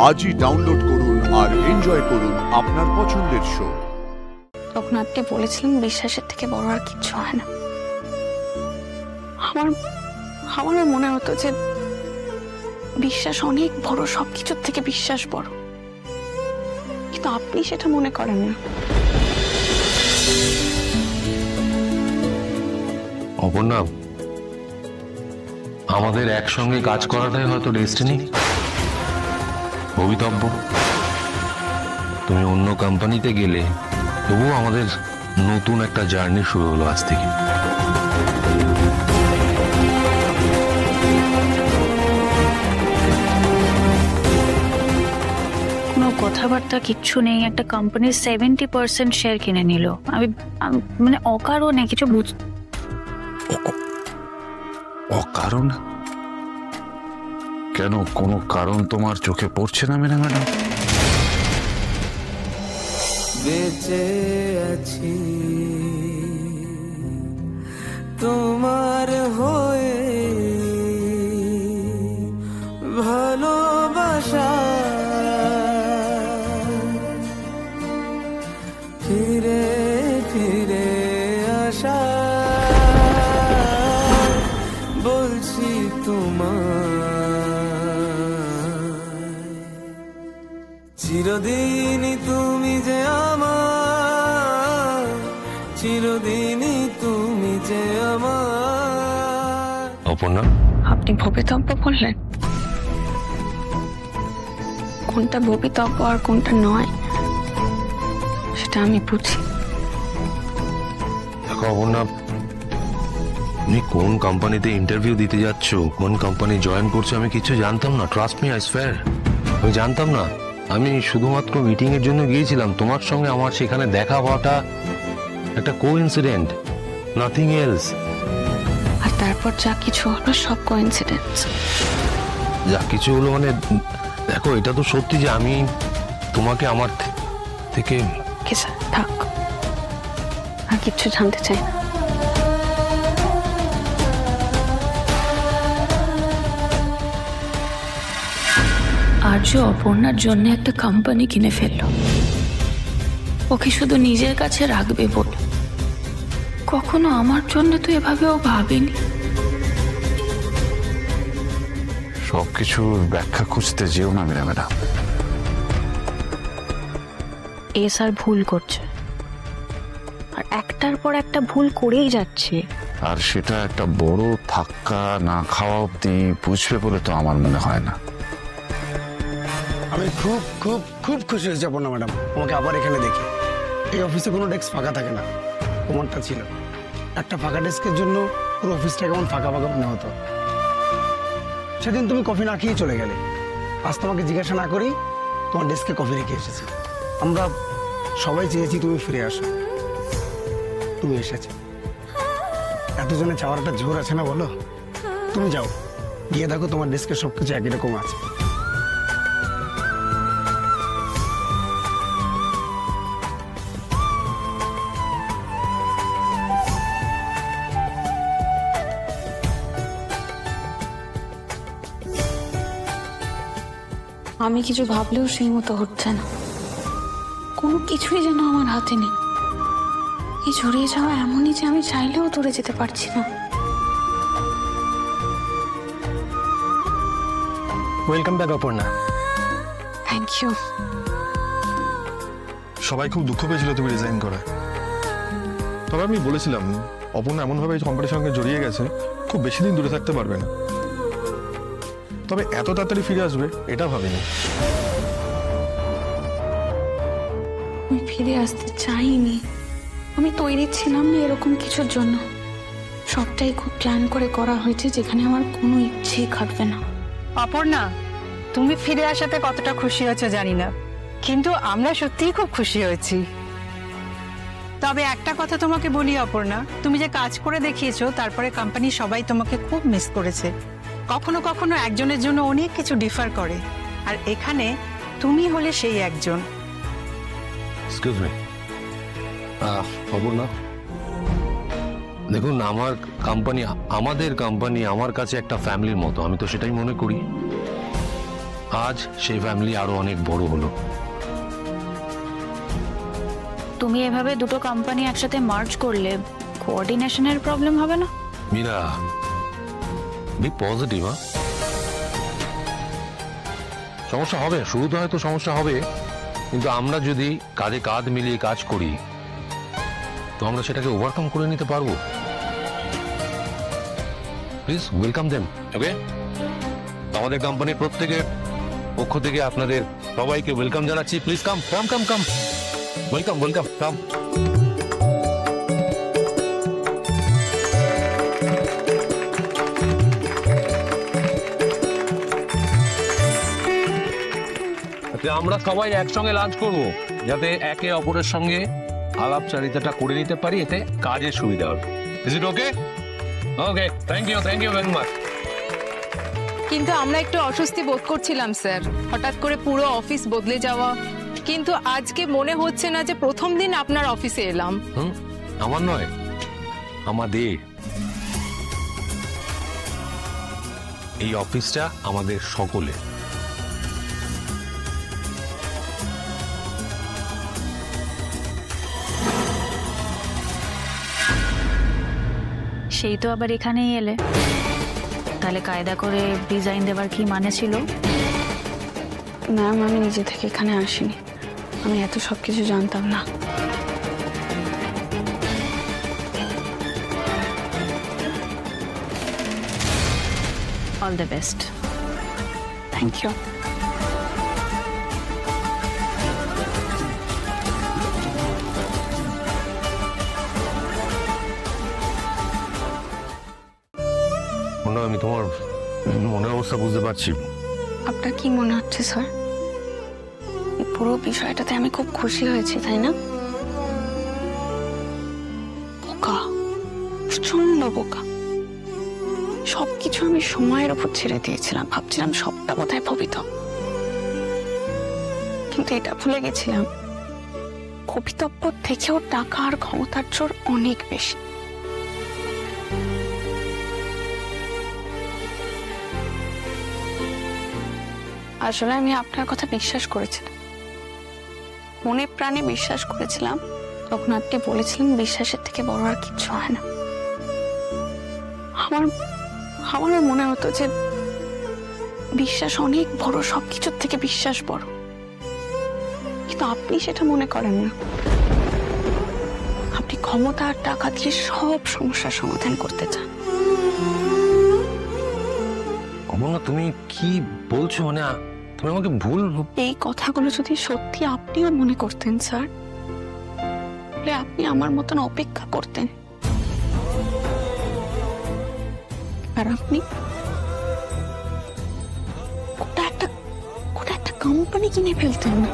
আজই ডাউনলোড করুন আর এনজয় করুন আপনার পছন্দের শো। তখন আপনি বলেছিলেন বিশ্বাসের থেকে বড় আর কিচ্ছু হয় না। আমারও মনে হতো যে বিশ্বাস অনেক বড়, সবকিছুর থেকে বিশ্বাস বড়, কিন্তু আপনি সেটা মনে করেন না। অপর্ণা, আমাদের একসঙ্গে কাজ করাটাই হয়তো ডেস্টিনি, ভবিতব্য। তুমি অন্য কোম্পানিতে গেলে তবুও আমাদের নতুন একটা জার্নি শুরু হলো আজ থেকে। কোনো কথাবার্তা কিচ্ছু নেই, একটা কোম্পানির 70% শেয়ার কিনে নিল। আমি মানে অকারণে কিছু অকারণ? কেন, কোনো কারণ তোমার চোখে পড়ছে না ম্যাডাম? বেঁচে আছি তোমার হয়ে, ভালোবাসা ফিরে ফিরে আসা, বলছি তোমার চিরদিনই তুমি যে আমার, চিরদিনই তুমি যে আমার। অপর্ণা, আপনি ভবিতব্য বললেন, কোনটা ভবিতব্য আর কোনটা নয় সেটা আমি বুঝি। দেখো অপর্ণা, তুমি কোন কোম্পানিতে ইন্টারভিউ দিতে যাচ্ছ, কোন কোম্পানি জয়েন করছো, আমি কিছু জানতাম না। ট্রাস্ট মি, আই সোয়্যার, আমি জানতাম না। আমি শুধুমাত্র মিটিং এর জন্য গিয়েছিলাম। তোমার সঙ্গে আমার সেখানে দেখা হওয়াটা একটা কোইন্সিডেন্ট, নাথিং এলস। আর তারপর যা কিছু হলো সব কোইন্সিডেন্স। যা কিছু হলো মানে, দেখো এটা তো সত্যি যে আমি তোমাকে আমার থেকে থাক, আর কিচ্ছু জানতে চাই না। আর্য অপর্ণার জন্য একটা কোম্পানি কিনে ফেলল, ওকে শুধু নিজের কাছে রাখবে বলে। কখনো আমার জন্য তো এভাবেও ভাবিনি। সবকিছু ব্যাখ্যা খুঁজতে যেও না ম্যাডাম। এ স্যার ভুল করছে, আর একটার পর একটা ভুল করেই যাচ্ছে। আর সেটা একটা বড় ধাক্কা না খাওয়া অব্দি বুঝবে বলে তো আমার মনে হয় না। আমি খুব খুব খুব খুশি হয়ে যাবো না ম্যাডাম, আমাকে আবার এখানে দেখি। এই অফিসে কোনো ডেস্ক ফাঁকা থাকে না, তোমারটা ছিল। একটা ফাঁকা ডেস্কের জন্য পুরো অফিসটা কেমন ফাঁকা ফাঁকা মনে হতো। সেদিন তুমি কফি না খেয়ে চলে গেলে, আজ তোমাকে জিজ্ঞাসা না করেই তোমার ডেস্কে কফি রেখে এসেছি। আমরা সবাই চেয়েছি তুমি ফিরে আসো, তুমি এসেছো। এতজনে চাওয়ার একটা জোর আছে না বলো? তুমি যাও, গিয়ে দেখো তোমার ডেস্কে সবকিছু একই রকম আছে। আমি কিছু ভাবলেও সেই মতো হচ্ছে না, কোনো কিছুই যেন আমার হাতে নেই। এই জড়িয়ে যাওয়া এমনই যে আমি চাইলেও দূরে যেতে পারছি না। Welcome back Aparna. Thank you. সবাই খুব দুঃখ পেয়েছিল তুমি রিজাইন করায়, তবে আমি বলেছিলাম অপর্ণা এমনভাবে কোম্পানির সঙ্গে জড়িয়ে গেছে, খুব বেশি দিন দূরে থাকতে পারবে না। তবে এত তাড়াতাড়ি ফিরে আসবে এটা ভাবিনি। আমি ফিরে আসতে চাইনি, আমি তৈরি ছিলাম না এরকম কিছুর জন্য। সবটাই খুব প্ল্যান করে করা হয়েছে, যেখানে আমার কোনো ইচ্ছেই খাটবে না। অপর্ণা, তুমি ফিরে আসাতে কতটা খুশি হয়েছো জানি না, কিন্তু আমরা সত্যিই খুব খুশি হয়েছি। তবে একটা কথা তোমাকে বলি অপর্ণা, তুমি যে কাজ করে দেখিয়েছো, তারপরে কোম্পানি সবাই তোমাকে খুব মিস করেছে। কখনো কখনো একজনের জন্য অনেক কিছু ডিফার করে, আর এখানে তুমি হলে সেই একজন। এক্সকিউজ মি, অপর্ণা, দেখুন আমার কোম্পানি, আমাদের কোম্পানি আমার কাছে একটা ফ্যামিলির মতো, আমি তো সেটাই মনে করি। আজ সেই ফ্যামিলি আরো অনেক বড় হলো। তুমি এভাবে দুটো কোম্পানি একসাথে মার্জ করলে কোঅর্ডিনেশনের প্রবলেম হবে না? Meera, be positive. সমস্যা হবে, শুরুতে হয়তো সমস্যা হবে, কিন্তু আমরা যদি কাঁধে কাঁধ মিলিয়ে কাজ করি তো আমরা সেটাকে ওভারকাম করে নিতে পারবো। Please welcome them. ওকে, আমাদের কোম্পানির প্রত্যেকের পক্ষ থেকে আপনাদের সবাইকে ওয়েলকাম জানাচ্ছি। Please come come come come, welcome welcome, come. আমরা সবাই একসঙ্গে লাঞ্চ করব, যাতে একে অপরের সঙ্গে আলাপচারিতাটা করে নিতে পারি, এতে কাজের সুবিধা হবে। Is it okay? Okay, thank you very much. কিন্তু আমরা একটু অস্বস্তি বোধ করছিলাম স্যার, হঠাৎ করে পুরো অফিস বদলে যাওয়া। কিন্তু আজকে মনে হচ্ছে না যে প্রথম দিন আপনার অফিসে এলাম। আমার নয়, আমাদের। এই অফিসটা আমাদের সকলে। সেই তো আবার এখানেই এলে, তাহলে কায়দা করে ডিজাইন দেবার কি মানে ছিল? ম্যাম, আমি নিজে থেকে এখানে আসিনি, আমি এত সব কিছু জানতাম না। All the best. Thank you. আমি তোমার মনের অবস্থা বুঝতে পারছি। আপনার কি মনে হচ্ছে স্যার? এই পুরো বিষয়টাতে আমি খুব খুশি হয়েছি, তাই না? বোকা, প্রচন্ড বোকা। সবকিছু আমি সময়ের উপর ছেড়ে দিয়েছিলাম, ভাবছিলাম সবটা বোধহয় ভবিত, কিন্তু এটা ভুলে গেছিলাম ভবিতব্য থেকেও টাকা আর ক্ষমতার জোর অনেক বেশি। আসলে আমি আপনার কথা বিশ্বাস করেছিলাম, মনে প্রাণে বিশ্বাস করেছিলাম, তখন আপনি বলেছিলেন বিশ্বাসের থেকে বড় আর কিছু হয় না। আমারও মনে হতো যে বিশ্বাস অনেক বড়, সবকিছুর থেকে বিশ্বাস বড়, কিন্তু আপনি সেটা মনে করেন না। আপনি ক্ষমতা আর টাকা দিয়ে সব সমস্যার সমাধান করতে চান। অমরনাথ, তুমি কি বলছো? মানে তুমি আমাকে ভুল। এই কথাগুলো যদি সত্যি আপনিও মনে করতেন স্যার, তাহলে আপনি আমার মতন অপেক্ষা করতেন, আর আপনি গোটা একটা কোম্পানি কিনে ফেলতেন না।